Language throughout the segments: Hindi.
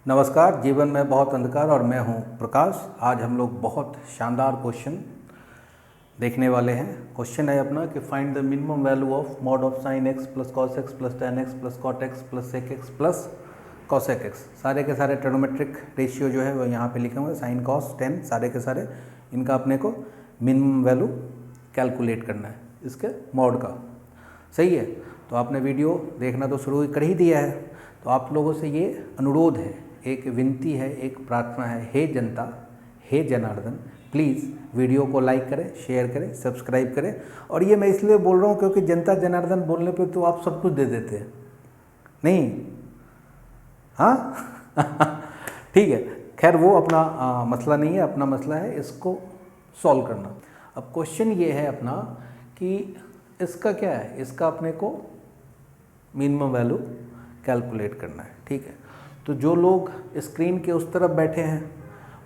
नमस्कार। जीवन में बहुत अंधकार और मैं हूं प्रकाश। आज हम लोग बहुत शानदार क्वेश्चन देखने वाले हैं। क्वेश्चन है अपना कि find the minimum value of mod of sine x plus cos x plus tan x plus cot x plus sec x plus cosec x. सारे के सारे ट्रिग्नोमेट्रिक रेशियो जो है वो यहाँ पे लिखे हुए हैं, साइन कॉस टेन, सारे के सारे इनका अपने को मिनिमम वैल्यू कैलकुलेट करना है इसके मॉड का। सही है, तो आपने वीडियो देखना तो शुरू कर ही दिया है। तो आप लोगों से ये अनुरोध है, एक विनती है, एक प्रार्थना है, हे जनता, हे जनार्दन, प्लीज़ वीडियो को लाइक करें, शेयर करें, सब्सक्राइब करें। और ये मैं इसलिए बोल रहा हूँ क्योंकि जनता जनार्दन बोलने पे तो आप सब कुछ दे देते हैं, नहीं? हाँ ठीक है, खैर वो अपना मसला नहीं है, अपना मसला है इसको सॉल्व करना। अब क्वेश्चन ये है अपना कि इसका क्या है, इसका अपने को मिनिमम वैल्यू कैलकुलेट करना है। ठीक है, तो जो लोग स्क्रीन के उस तरफ बैठे हैं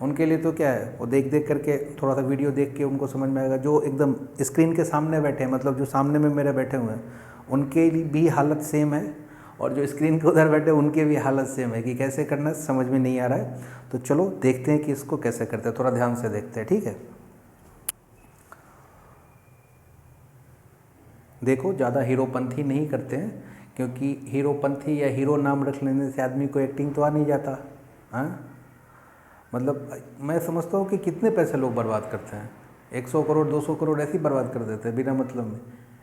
उनके लिए तो क्या है, वो देख देख करके थोड़ा सा वीडियो देख के उनको समझ में आएगा। जो एकदम स्क्रीन के सामने बैठे हैं, मतलब जो सामने में मेरे बैठे हुए हैं, उनके लिए भी हालत सेम है, और जो स्क्रीन के उधर बैठे उनके भी हालत सेम है कि कैसे करना है समझ में नहीं आ रहा है। तो चलो देखते हैं कि इसको कैसे करते हैं, थोड़ा ध्यान से देखते हैं। ठीक है, देखो ज़्यादा हीरोपंथी नहीं करते हैं, क्योंकि हीरोपंथी या हीरो नाम रख लेने से आदमी को एक्टिंग तो आ नहीं जाता। हाँ, मतलब मैं समझता हूँ कि कितने पैसे लोग बर्बाद करते हैं, 100 करोड़ 200 करोड़ ऐसे ही बर्बाद कर देते हैं बिना मतलब में।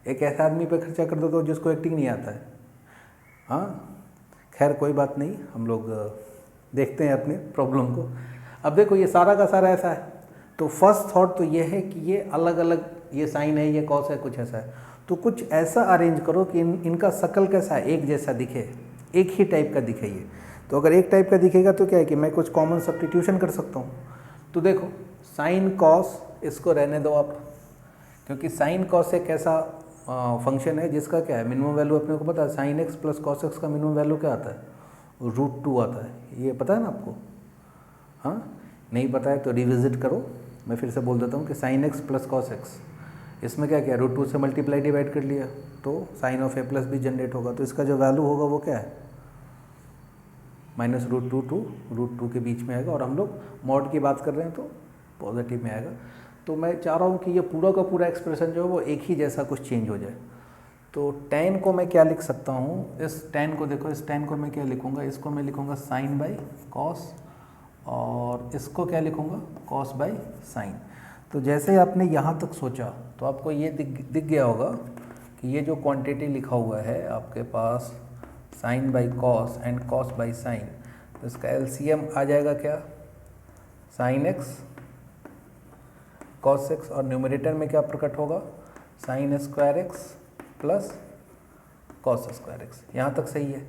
एक ऐसे आदमी पे खर्चा कर दो तो जिसको एक्टिंग नहीं आता है। हाँ, खैर कोई बात नहीं, हम लोग देखते हैं अपने प्रॉब्लम को। अब देखो ये सारा का सारा ऐसा है, तो फर्स्ट थॉट तो ये है कि ये अलग अलग, ये साइन है, ये कॉस है, कुछ ऐसा है। तो कुछ ऐसा अरेंज करो कि इनका शकल कैसा है, एक जैसा दिखे, एक ही टाइप का दिखे ये। तो अगर एक टाइप का दिखेगा तो क्या है कि मैं कुछ कॉमन सब्स्टिट्यूशन कर सकता हूँ। तो देखो साइन कॉस इसको रहने दो आप, क्योंकि साइन कॉस एक ऐसा फंक्शन है जिसका क्या है मिनिमम वैल्यू अपने को पता है। Sign x plus cos x का मिनिमम वैल्यू क्या आता है, √2 आता है। ये पता है ना आपको? हाँ, नहीं पता है तो रिविजिट करो। मैं फिर से बोल देता हूँ कि sign x plus cos x, इसमें क्या किया, √2 से मल्टीप्लाई डिवाइड कर लिया तो sine of a plus b generate होगा। तो इसका जो वैल्यू होगा वो क्या है, -√2 टू √2 के बीच में आएगा। और हम लोग मॉड की बात कर रहे हैं तो पॉजिटिव में आएगा। तो मैं चाह रहा हूँ कि ये पूरा का पूरा एक्सप्रेशन जो है वो एक ही जैसा कुछ चेंज हो जाए। तो tan को मैं क्या लिख सकता हूँ, इस tan को देखो, इस tan को मैं क्या लिखूँगा, इसको मैं लिखूँगा साइन बाई कॉस, और इसको क्या लिखूँगा, कॉस बाई साइन। तो जैसे आपने यहाँ तक सोचा तो आपको ये दिख गया होगा कि ये जो क्वांटिटी लिखा हुआ है आपके पास, sin by cos and cos by sin, तो इसका एलसीएम आ जाएगा क्या, साइन एक्स कॉस एक्स, और न्यूमरेटर में क्या प्रकट होगा, sin square x plus cos square x. यहाँ तक सही है।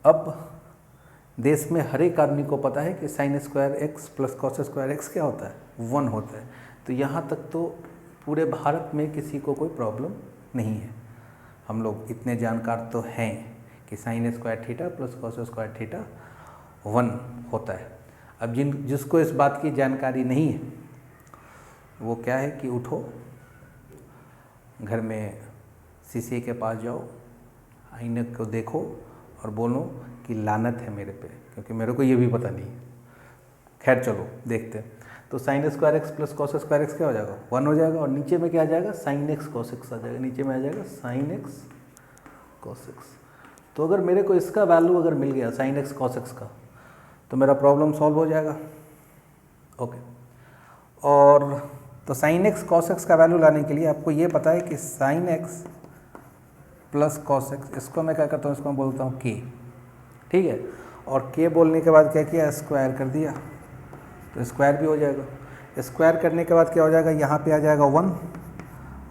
अब देश में हर एक आदमी को पता है कि sign square x plus cos square x क्या होता है, 1 होता है। तो यहाँ तक तो पूरे भारत में किसी को कोई प्रॉब्लम नहीं है। हम लोग इतने जानकार तो हैं कि sine square theta plus cos square theta 1 होता है। अब जिसको इस बात की जानकारी नहीं है वो क्या है कि उठो, घर में शीशे के पास जाओ, आईने को देखो और बोलो कि लानत है मेरे पे, क्योंकि मेरे को ये भी पता नहीं है। खैर चलो देखते हैं। तो sign square x plus cos square x क्या हो जाएगा, 1 हो जाएगा। और नीचे में क्या आ जाएगा, साइन एक्स कॉस एक्स आ जाएगा। नीचे में आ जाएगा साइन एक्स कॉस एक्स। तो अगर मेरे को इसका वैल्यू अगर मिल गया साइन एक्स कॉस एक्स का, तो मेरा प्रॉब्लम सॉल्व हो जाएगा। ओके, और तो साइन एक्स कॉस एक्स का वैल्यू लाने के लिए आपको ये पता है कि sign x plus cos x, इसको मैं क्या करता हूँ, इसको मैं बोलता हूँ के। ठीक है, और के बोलने के बाद क्या किया, स्क्वायर कर दिया, तो स्क्वायर भी हो जाएगा। स्क्वायर करने के बाद क्या हो जाएगा, यहाँ पे आ जाएगा 1,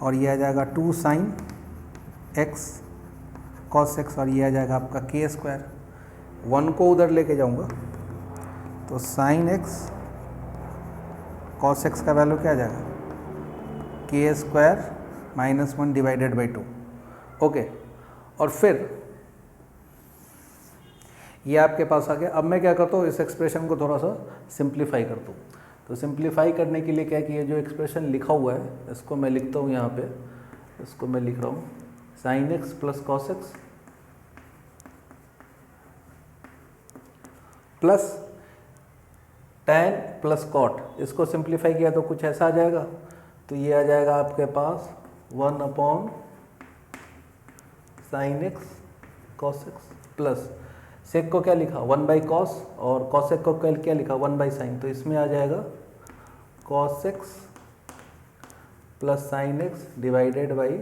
और ये आ जाएगा 2 साइन एक्स कॉस एक्स, और ये आ जाएगा आपका के स्क्वायर। 1 को उधर लेके जाऊँगा तो साइन एक्स कॉस एक्स का वैल्यू क्या आ जाएगा, के स्क्वायर -1 डिवाइडेड बाई 2। ओके, और फिर ये आपके पास आ गया। अब मैं क्या करता हूँ, इस एक्सप्रेशन को थोड़ा सा सिंप्लीफाई करता हूँ। तो सिंप्लीफाई करने के लिए क्या है कि ये जो एक्सप्रेशन लिखा हुआ है इसको मैं लिखता हूँ यहाँ पे, इसको मैं लिख रहा हूँ sine x plus cos x plus tan plus cot, इसको सिंप्लीफाई किया तो कुछ ऐसा आ जाएगा, तो ये आ जाएगा आपके पास 1 sin x cos x plus sec को क्या लिखा 1 बाई कॉस और कॉसेक को क्या लिखा 1 बाई साइन, तो इसमें आ जाएगा cos x plus sine x divided by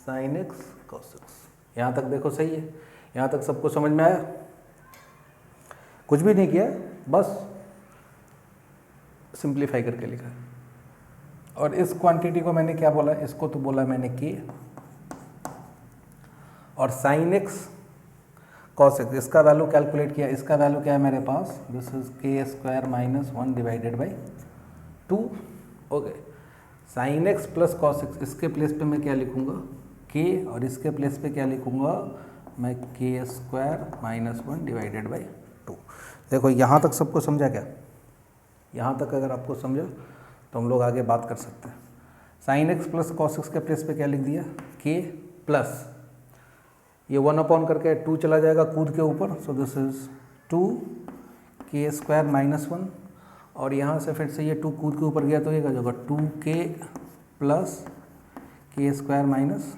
sine x cos x। यहाँ तक देखो सही है, यहाँ तक सबको समझ में आया, कुछ भी नहीं किया, बस सिंप्लीफाई करके लिखा है। और इस क्वांटिटी को मैंने क्या बोला, इसको तो बोला मैंने k, और साइन एक्स कॉस एक्स, इसका वैल्यू कैलकुलेट किया, इसका वैल्यू क्या है मेरे पास, this is k square minus 1 divided by 2। Okay, sign x plus cos x, इसके प्लेस पे मैं क्या लिखूँगा k, और इसके प्लेस पे क्या लिखूँगा मैं के स्क्वायर माइनस 1 डिवाइडेड बाई 2। देखो यहाँ तक सबको समझा क्या, यहाँ तक अगर आपको समझा तो हम लोग आगे बात कर सकते हैं। Sign x plus cos x के प्लेस पे क्या लिख दिया k प्लस ये 1 करके 2 चला जाएगा कूद के ऊपर, सो दिस इज 2 के स्क्वायर माइनस 1, और यहाँ से फिर से ये 2 कूद के ऊपर गया तो ये क्या होगा 2k प्लस के स्क्वायर माइनस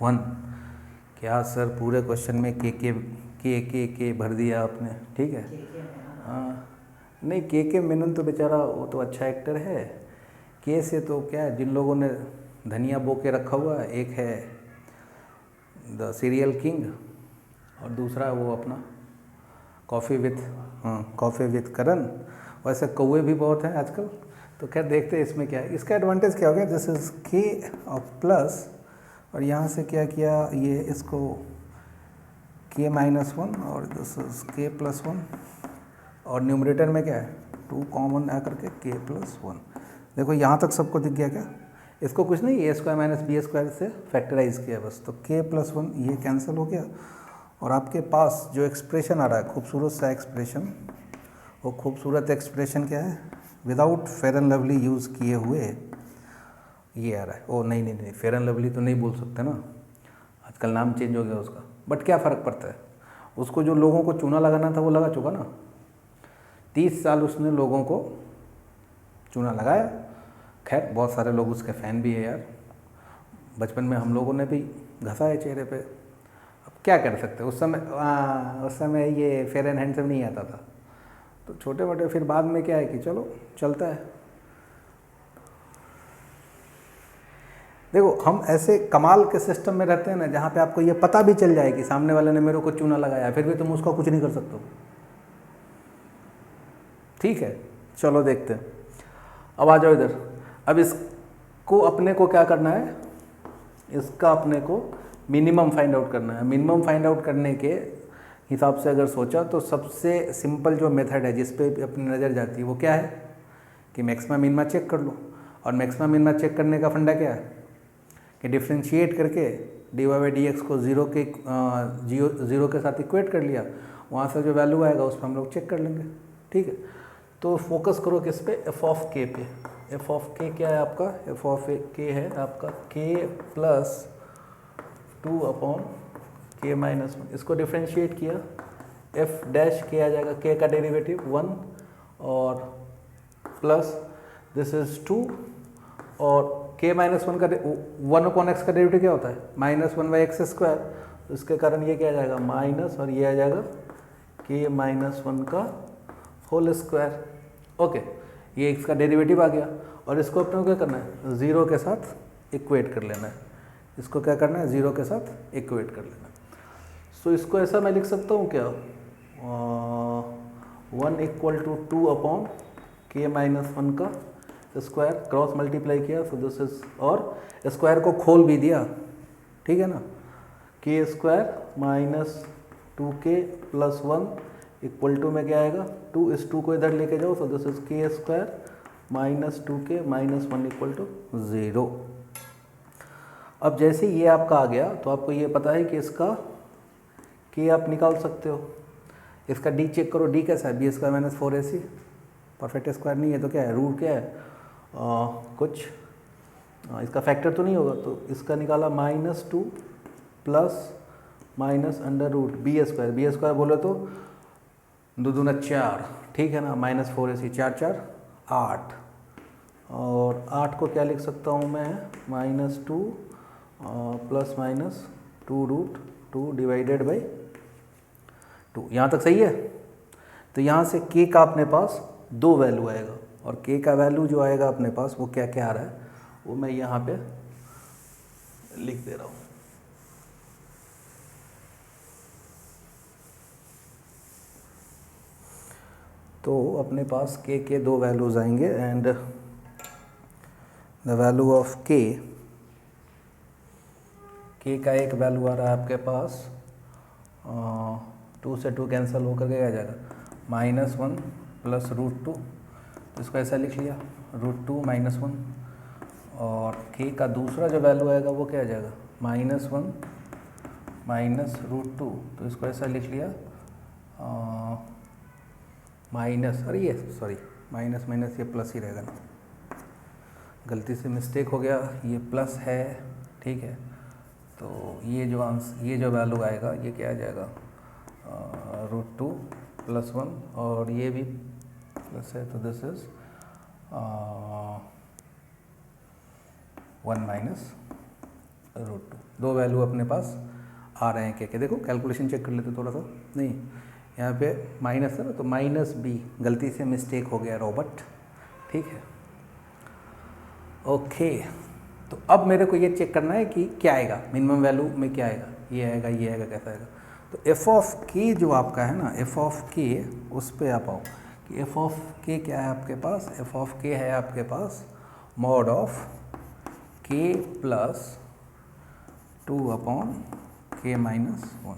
1। क्या सर पूरे क्वेश्चन में के भर दिया आपने, ठीक है। हाँ नहीं, के मेनन तो बेचारा वो तो अच्छा एक्टर है, के से तो क्या है, जिन लोगों ने धनिया बो के रखा हुआ है, एक है द सीरियल किंग और दूसरा वो अपना कॉफ़ी विथ करण। वैसे कौवे भी बहुत हैं आजकल, तो खैर देखते हैं इसमें क्या है। इसका एडवांटेज क्या हो गया, दिस इज के ऑफ प्लस, और यहाँ से क्या किया, ये इसको के माइनस 1 और दिस इज के प्लस 1, और न्यूमरेटर में क्या है 2 कॉमन आ करके के प्लस 1। देखो यहाँ तक सबको दिख गया क्या, इसको कुछ नहीं ए स्क्वायर माइनस बी स्क्वायर से फैक्टराइज किया बस, तो के प्लस 1 ये कैंसिल हो गया, और आपके पास जो एक्सप्रेशन आ रहा है खूबसूरत सा एक्सप्रेशन, वो खूबसूरत एक्सप्रेशन क्या है, without fair and lovely use किए हुए ये आ रहा है। ओ नहीं, फेयर एंड लवली तो नहीं बोल सकते ना, आजकल नाम चेंज हो गया उसका, बट क्या फ़र्क पड़ता है, उसको जो लोगों को चूना लगाना था वो लगा चुका ना, 30 साल उसने लोगों को चूना लगाया। खैर बहुत सारे लोग उसके फ़ैन भी है यार, बचपन में हम लोगों ने भी घसा है चेहरे पे, अब क्या कर सकते हैं। उस समय ये फेयर एंड हैंडसम नहीं आता था, तो छोटे मोटे फिर बाद में क्या है कि चलो चलता है। देखो हम ऐसे कमाल के सिस्टम में रहते हैं ना, जहाँ पे आपको ये पता भी चल जाए कि सामने वाले ने मेरे को चूना लगाया, फिर भी तुम उसका कुछ नहीं कर सकते हो, ठीक है। चलो देखते हैं, अब आ जाओ इधर। अब इसको अपने को क्या करना है, इसका अपने को मिनिमम फाइंड आउट करना है। मिनिमम फाइंड आउट करने के हिसाब से अगर सोचा तो सबसे सिंपल जो मेथड है जिस पे अपनी नज़र जाती है वो क्या है कि मैक्सिमम मिनिमा चेक कर लो। और मैक्सिमम मिनिमा चेक करने का फंडा क्या है कि डिफ्रेंशिएट करके d y by d x को ज़ीरो के साथ इक्वेट कर लिया, वहाँ से जो वैल्यू आएगा उस पर हम लोग चेक कर लेंगे, ठीक है। तो फोकस करो किस पे, एफ ऑफ के पे। एफ ऑफ के क्या है आपका, एफ ऑफ के है आपका के प्लस 2 अपॉन के माइनस 1। इसको डिफ्रेंशिएट किया, एफ डैश के आ जाएगा, के का डेरिवेटिव 1 और प्लस दिस इज 2 और के माइनस 1 का 1 अपॉन एक्स का डेरिवेटिव क्या होता है माइनस 1 बाई एक्स स्क्वायर, तो इसके कारण ये क्या आ जाएगा माइनस, और ये आ जाएगा के माइनस 1 का होल स्क्वायर। ओके, ये x का डेरिवेटिव आ गया, और इसको अपने को क्या करना है 0 के साथ इक्वेट कर लेना है। इसको क्या करना है 0 के साथ इक्वेट कर लेना है। सो इसको ऐसा मैं लिख सकता हूँ क्या 1 equal to 2 upon k minus 1 का स्क्वायर, क्रॉस मल्टीप्लाई किया, सो दिस इज, और स्क्वायर को खोल भी दिया, ठीक है ना, k square minus 2k plus 1 equal to में क्या आएगा 2, इस 2 को इधर लेके जाओ, so this is k square minus 2k minus 1 equal to 0। अब जैसे ये आपका आ गया तो आपको ये पता है कि इसका के आप निकाल सकते हो। इसका डी चेक करो, डी कैसा है b square minus 4ac, perfect square नहीं है तो क्या है रूट क्या है कुछ इसका फैक्टर तो नहीं होगा, तो इसका निकाला minus 2 plus minus under root b square. B square बोले तो 2 दूना 4, ठीक है ना, -4 ऐसी 4 4 8, और 8 को क्या लिख सकता हूँ मैं, -2 प्लस माइनस 2√2 डिवाइडेड बाई 2। यहाँ तक सही है। तो यहाँ से k का अपने पास 2 वैल्यू आएगा, और k का वैल्यू जो आएगा अपने पास वो क्या क्या आ रहा है वो मैं यहाँ पे लिख दे रहा हूँ। तो अपने पास k के 2 वैल्यूज़ आएंगे, and the value of k का एक वैल्यू आ रहा है आपके पास 2 से 2 कैंसिल होकर के आ जाएगा -1 प्लस √2, तो इसको ऐसा लिख लिया √2 -1, और k का दूसरा जो वैल्यू आएगा वो क्या आ जाएगा -1 माइनस √2, तो इसको ऐसा लिख लिया माइनस माइनस ये प्लस ही रहेगा ना, गलती से मिस्टेक हो गया, ये प्लस है, ठीक है। तो ये जो वैल्यू आएगा ये क्या आ जाएगा √2 + 1, और ये भी प्लस है, तो दिस इज 1 माइनस √2। 2 वैल्यू अपने पास आ रहे हैं के देखो कैलकुलेशन चेक कर लेते थोड़ा सा, नहीं यहाँ पे माइनस है ना, तो -b, गलती से मिस्टेक हो गया रॉबर्ट, ठीक है। ओके, तो अब मेरे को ये चेक करना है कि क्या आएगा मिनिमम वैल्यू में, क्या आएगा, ये आएगा कैसा आएगा। तो f ऑफ k जो आपका है ना, f ऑफ k, उस पर आप आओ कि f ऑफ k क्या है आपके पास, f ऑफ k है आपके पास मॉड ऑफ k + 2/k - 1।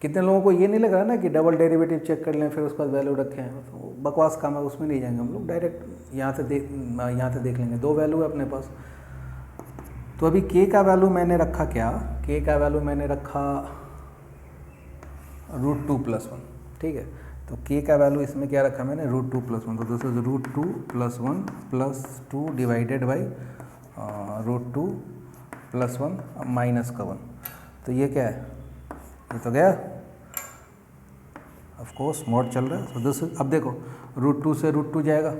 कितने लोगों को ये नहीं लग रहा ना कि डबल डेरिवेटिव चेक कर लें फिर उसके बाद वैल्यू रखें, तो बकवास काम है, उसमें नहीं जाएंगे हम लोग, डायरेक्ट यहाँ से देख लेंगे। 2 वैल्यू है अपने पास, तो अभी k का वैल्यू मैंने रखा क्या, k का वैल्यू मैंने रखा √2 + 1, ठीक है। तो k का वैल्यू इसमें क्या रखा मैंने, √2 + 1, तो this is √2 + 1 + 2 divided by √2 + 1 minus का 1, तो ये क्या है, ये तो गया, ऑफ कोर्स मॉड चल रहा है। तो दिस, अब देखो √2 से √2 जाएगा,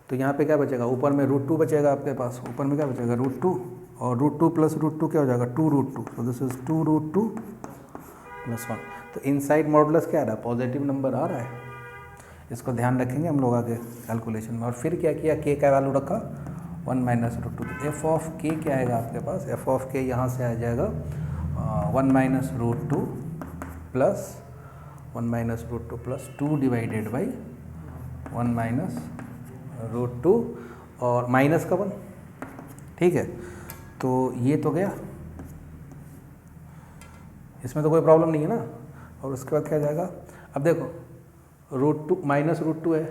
तो यहाँ पे क्या बचेगा, ऊपर में √2 बचेगा आपके पास, ऊपर में क्या बचेगा √2, और √2 + √2 क्या हो जाएगा 2√2, तो दिस इज 2√2 + 1। तो इनसाइड मॉडुलस क्या आ रहा है, पॉजिटिव नंबर आ रहा है, इसको ध्यान रखेंगे हम लोग आगे कैलकुलेशन में। और फिर क्या किया, k का वैल्यू रखा 1 माइनस √2, तो f ऑफ k क्या आएगा आपके पास, f ऑफ k यहाँ से आ जाएगा 1 minus √2 + 1 minus √2 + 2 divided by 1 minus √2 और माइनस का 1, ठीक है। तो ये तो गया, इसमें तो कोई प्रॉब्लम नहीं है ना। और उसके बाद क्या जाएगा, अब देखो √2 माइनस √2 है,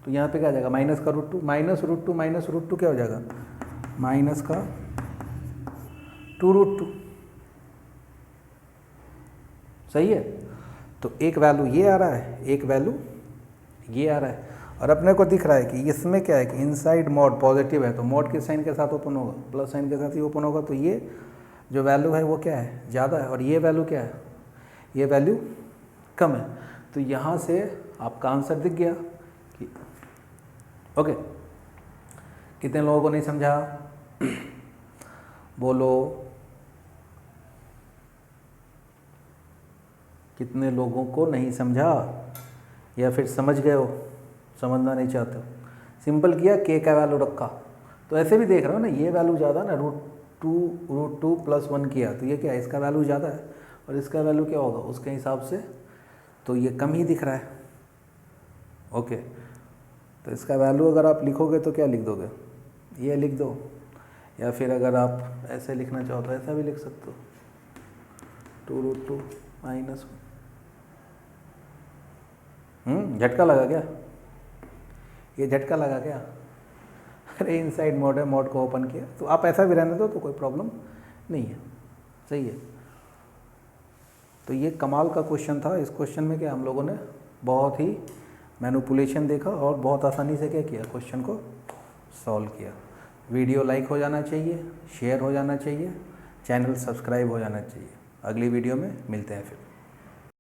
तो यहाँ पे क्या आ जाएगा माइनस का √2 माइनस √2 क्या हो जाएगा माइनस का 2√2, सही है। तो एक वैल्यू ये आ रहा है, एक वैल्यू ये आ रहा है, और अपने को दिख रहा है कि इसमें क्या है कि इनसाइड मॉड पॉजिटिव है, तो मॉड किस साइन के साथ ओपन होगा, प्लस साइन के साथ ही ओपन होगा, तो ये जो वैल्यू है वो क्या है ज़्यादा है, और ये वैल्यू क्या है, ये वैल्यू कम है। तो यहाँ से आपका आंसर दिख गया कि ओके। कितने लोगों को नहीं समझा, बोलो, कितने लोगों को नहीं समझा, या फिर समझ गए हो, समझना नहीं चाहते हो। सिंपल किया, k का वैल्यू रखा, तो ऐसे भी देख रहे हो ना, ये वैल्यू ज़्यादा ना, √2 + 1 किया, तो ये क्या है, इसका वैल्यू ज़्यादा है, और इसका वैल्यू क्या होगा उसके हिसाब से, तो ये कम ही दिख रहा है, ओके। तो इसका वैल्यू अगर आप लिखोगे तो क्या लिख दोगे, ये लिख दो, या फिर अगर आप ऐसे लिखना चाहो तो ऐसा भी लिख सकते हो 2√2 - 1। झटका लगा क्या, ये झटका लगा क्या, अरे इनसाइड मोड है, मोड को ओपन किया, तो आप ऐसा भी रहने दो, तो कोई प्रॉब्लम नहीं है, सही है। तो ये कमाल का क्वेश्चन था। इस क्वेश्चन में क्या हम लोगों ने बहुत ही मैनिपुलेशन देखा और बहुत आसानी से क्या किया, क्वेश्चन को सॉल्व किया। वीडियो लाइक हो जाना चाहिए, शेयर हो जाना चाहिए, चैनल सब्सक्राइब हो जाना चाहिए। अगली वीडियो में मिलते हैं फिर।